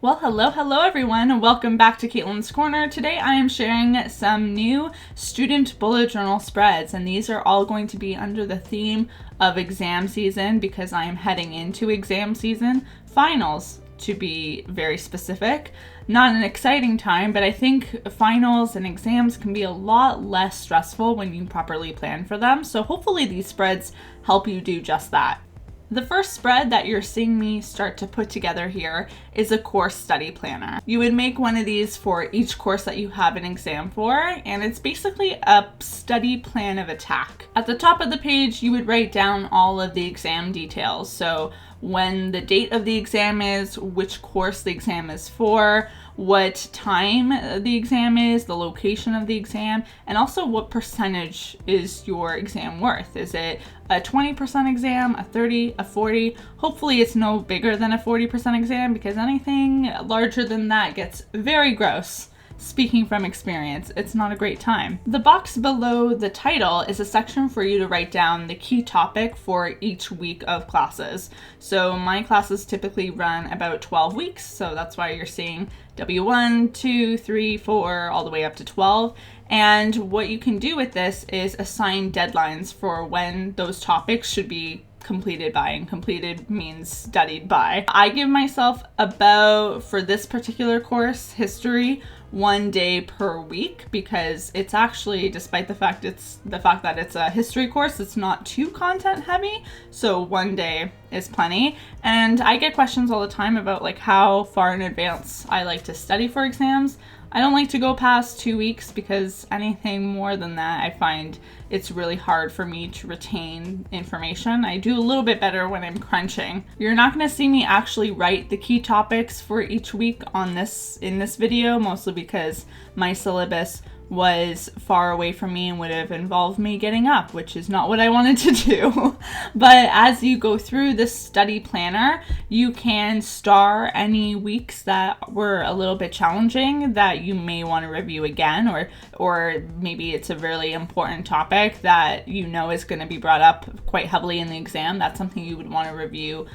Well, hello everyone, and welcome back to Caitlin's Corner. Today I am sharing some new student bullet journal spreads, and these are all going to be under the theme of exam season because I am heading into exam season, finals to be very specific. Not an exciting time, but I think finals and exams can be a lot less stressful when you properly plan for them, so hopefully these spreads help you do just that. The first spread that you're seeing me start to put together here is a course study planner. You would make one of these for each course that you have an exam for, and it's basically a study plan of attack. At the top of the page, you would write down all of the exam details. So when the date of the exam is, which course the exam is for, what time the exam is, the location of the exam, and also what percentage is your exam worth. Is it a 20% exam, a 30, a 40? Hopefully it's no bigger than a 40% exam because anything larger than that gets very gross. Speaking from experience, it's not a great time. The box below the title is a section for you to write down the key topic for each week of classes. So my classes typically run about 12 weeks, so that's why you're seeing W1, 2, 3, 4, all the way up to 12. And what you can do with this is assign deadlines for when those topics should be completed by, and completed means studied by. I give myself about, for this particular course, history, 1 day per week because it's actually, despite the fact that it's a history course, it's not too content heavy, so 1 day is plenty. And I get questions all the time about like how far in advance I like to study for exams. I don't like to go past 2 weeks because anything more than that, I find it's really hard for me to retain information. I do a little bit better when I'm crunching. You're not going to see me actually write the key topics for each week in this video, mostly because my syllabus was far away from me and would have involved me getting up, which is not what I wanted to do. But as you go through this study planner, you can star any weeks that were a little bit challenging that you may want to review again, or maybe it's a really important topic that you know is going to be brought up quite heavily in the exam. That's something you would want to review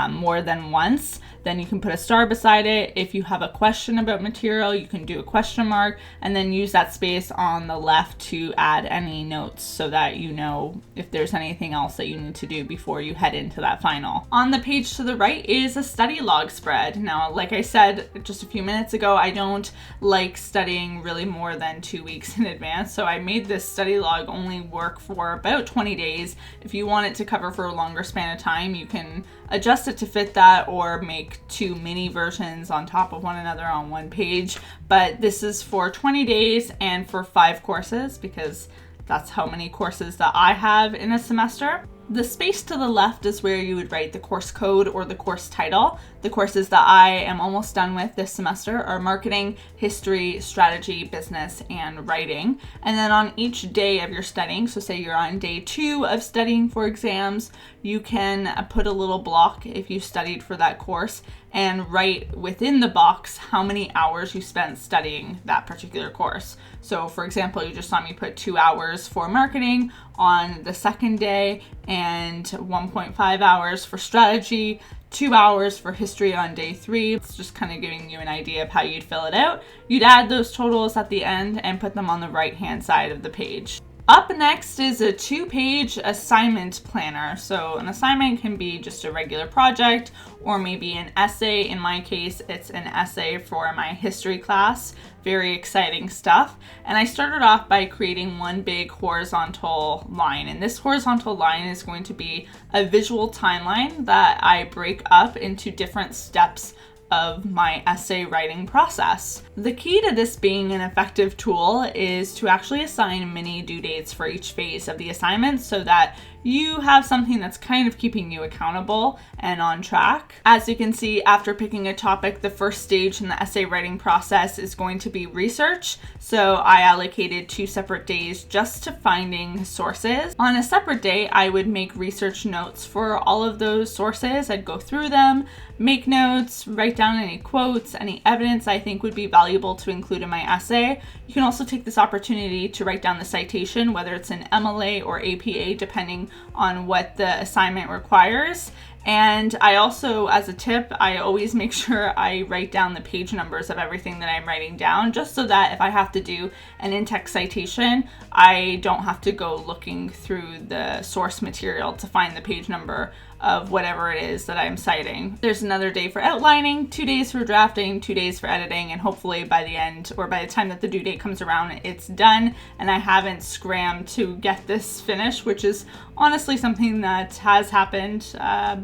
more than once. Then you can put a star beside it. If you have a question about material, you can do a question mark and then use that space on the left to add any notes so that you know if there's anything else that you need to do before you head into that final. On the page to the right is a study log spread. Now, like I said just a few minutes ago, I don't like studying really more than 2 weeks in advance, so I made this study log only work for about 20 days. If you want it to cover for a longer span of time, you can adjust it to fit that or make 2 mini versions on top of one another on one page. But this is for 20 days and for 5 courses because that's how many courses that I have in a semester. The space to the left is where you would write the course code or the course title. The courses that I am almost done with this semester are marketing, history, strategy, business, and writing. And then on each day of your studying, so say you're on day 2 of studying for exams, you can put a little block if you studied for that course and write within the box how many hours you spent studying that particular course. So for example, you just saw me put 2 hours for marketing on the second day and 1.5 hours for strategy, 2 hours for history on day 3. It's just kind of giving you an idea of how you'd fill it out. You'd add those totals at the end and put them on the right-hand side of the page. Up next is a 2-page assignment planner. So an assignment can be just a regular project or maybe an essay. In my case, it's an essay for my history class. Very exciting stuff. And I started off by creating one big horizontal line. And this horizontal line is going to be a visual timeline that I break up into different steps of my essay writing process. The key to this being an effective tool is to actually assign mini due dates for each phase of the assignment so that you have something that's kind of keeping you accountable and on track. As you can see, after picking a topic, the first stage in the essay writing process is going to be research. So I allocated 2 separate days just to finding sources. On a separate day, I would make research notes for all of those sources. I'd go through them, make notes, write down any quotes, any evidence I think would be valuable to include in my essay. You can also take this opportunity to write down the citation, whether it's an MLA or APA, depending on what the assignment requires. And I also, as a tip, I always make sure I write down the page numbers of everything that I'm writing down, just so that if I have to do an in-text citation, I don't have to go looking through the source material to find the page number of whatever it is that I'm citing. There's another day for outlining, 2 days for drafting, 2 days for editing, and hopefully by the end, or by the time that the due date comes around, it's done and I haven't scrammed to get this finished, which is honestly something that has happened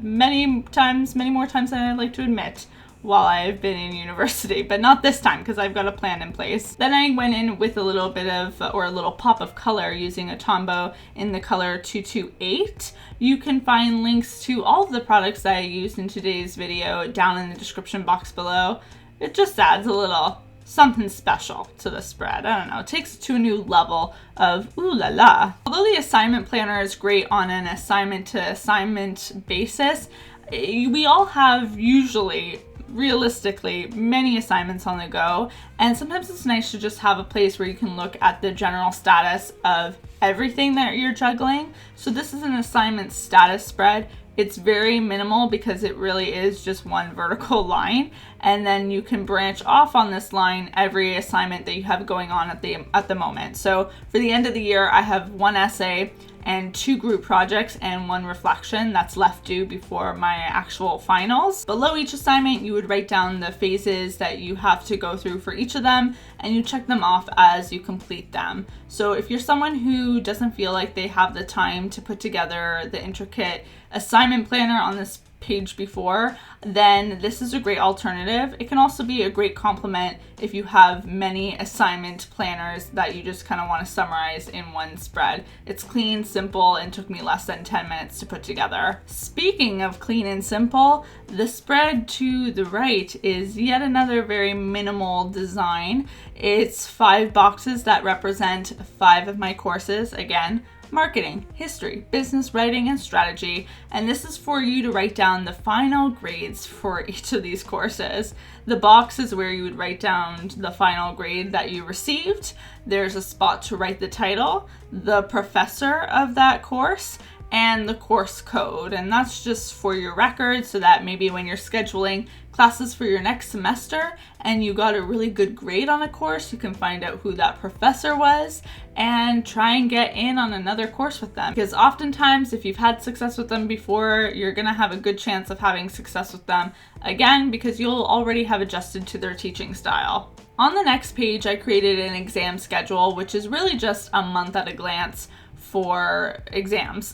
many more times than I'd like to admit while I've been in university, but not this time because I've got a plan in place. Then I went in with a little bit of, or a little pop of color using a Tombow in the color 228. You can find links to all of the products that I used in today's video down in the description box below. It just adds a little something special to the spread. I don't know, it takes it to a new level of ooh la la. Although the assignment planner is great on an assignment to assignment basis, we all have usually, realistically, many assignments on the go, and sometimes it's nice to just have a place where you can look at the general status of everything that you're juggling. So this is an assignment status spread. It's very minimal because it really is just one vertical line, and then you can branch off on this line every assignment that you have going on at the moment. So for the end of the year, I have 1 essay and 2 group projects and 1 reflection that's left due before my actual finals. Below each assignment, you would write down the phases that you have to go through for each of them, and you check them off as you complete them. So if you're someone who doesn't feel like they have the time to put together the intricate assignment planner on this page before, then this is a great alternative. It can also be a great complement if you have many assignment planners that you just kind of want to summarize in one spread. It's clean, simple, and took me less than 10 minutes to put together. Speaking of clean and simple, the spread to the right is yet another very minimal design. It's 5 boxes that represent 5 of my courses. Again, marketing, history, business writing, and strategy. And this is for you to write down the final grades for each of these courses. The box is where you would write down the final grade that you received. There's a spot to write the title, the professor of that course, and the course code. And that's just for your record, so that maybe when you're scheduling classes for your next semester and you got a really good grade on a course, you can find out who that professor was and try and get in on another course with them. Because oftentimes, if you've had success with them before, you're gonna have a good chance of having success with them again because you'll already have adjusted to their teaching style. On the next page, I created an exam schedule, which is really just a month at a glance for exams.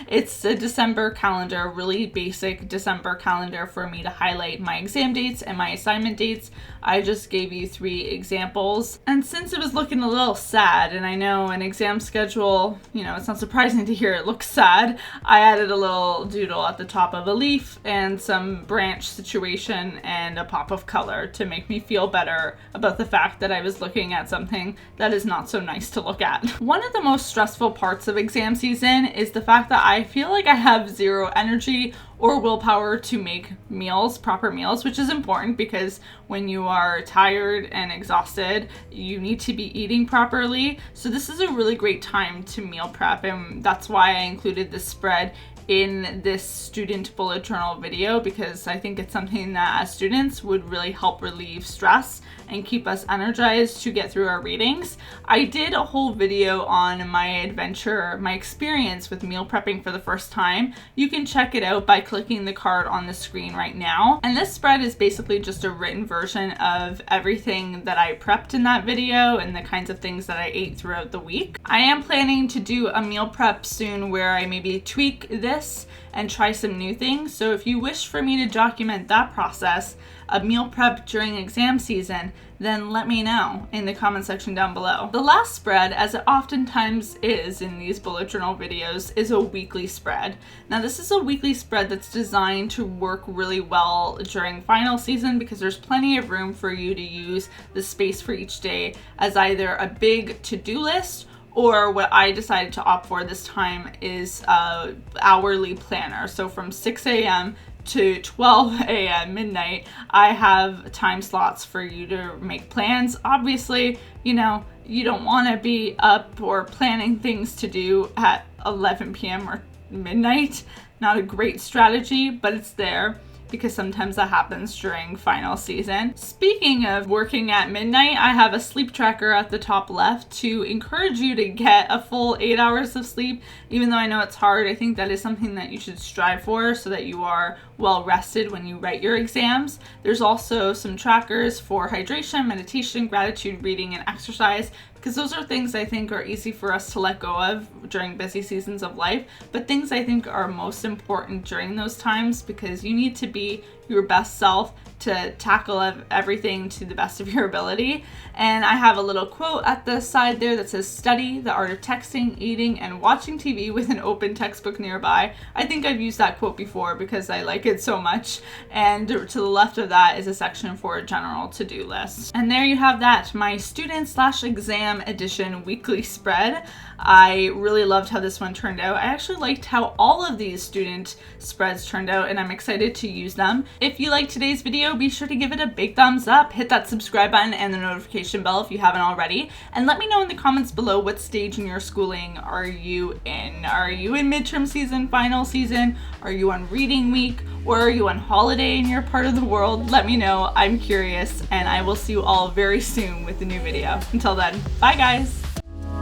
It's a December calendar, really basic December calendar for me to highlight my exam dates and my assignment dates. I just gave you 3 examples. And since it was looking a little sad, and I know an exam schedule, you know, it's not surprising to hear it looks sad, I added a little doodle at the top of a leaf and some branch situation and a pop of color to make me feel better about the fact that I was looking at something that is not so nice to look at. One of the most stressful parts of exam season is the fact that I feel like I have 0 energy or willpower to make meals, proper meals, which is important because when you are tired and exhausted, you need to be eating properly. So this is a really great time to meal prep, and that's why I included this spread in this student bullet journal video, because I think it's something that as students would really help relieve stress and keep us energized to get through our readings. I did a whole video on my adventure, my experience with meal prepping for the first time. You can check it out by clicking the card on the screen right now. And this spread is basically just a written version of everything that I prepped in that video and the kinds of things that I ate throughout the week. I am planning to do a meal prep soon where I maybe tweak this and try some new things. So if you wish for me to document that process of meal prep during exam season, then let me know in the comment section down below. The last spread, as it oftentimes is in these bullet journal videos, is a weekly spread. Now this is a weekly spread that's designed to work really well during final season because there's plenty of room for you to use the space for each day as either a big to-do list, or what I decided to opt for this time is a hourly planner. So from 6 a.m. to 12 a.m. midnight, I have time slots for you to make plans. Obviously, you know, you don't want to be up or planning things to do at 11 p.m. or midnight. Not a great strategy, but it's there, because sometimes that happens during final season. Speaking of working at midnight, I have a sleep tracker at the top left to encourage you to get a full 8 hours of sleep. Even though I know it's hard, I think that is something that you should strive for so that you are well rested when you write your exams. There's also some trackers for hydration, meditation, gratitude, reading, and exercise, because those are things I think are easy for us to let go of during busy seasons of life, but things I think are most important during those times, because you need to be your best self to tackle everything to the best of your ability. And I have a little quote at the side there that says, "Study the art of texting, eating, and watching TV with an open textbook nearby." I think I've used that quote before because I like it so much. And to the left of that is a section for a general to-do list. And there you have that, my student/exam edition weekly spread. I really loved how this one turned out. I actually liked how all of these student spreads turned out, and I'm excited to use them. If you liked today's video, be sure to give it a big thumbs up, hit that subscribe button and the notification bell if you haven't already, and let me know in the comments below what stage in your schooling are you in. Are you in midterm season, final season? Are you on reading week? Or are you on holiday in your part of the world? Let me know. I'm curious, and I will see you all very soon with a new video. Until then, bye guys!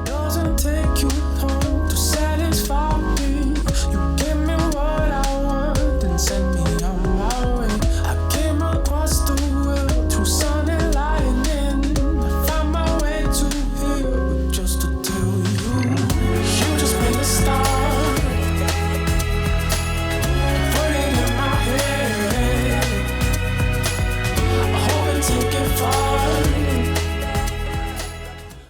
Doesn't take you home.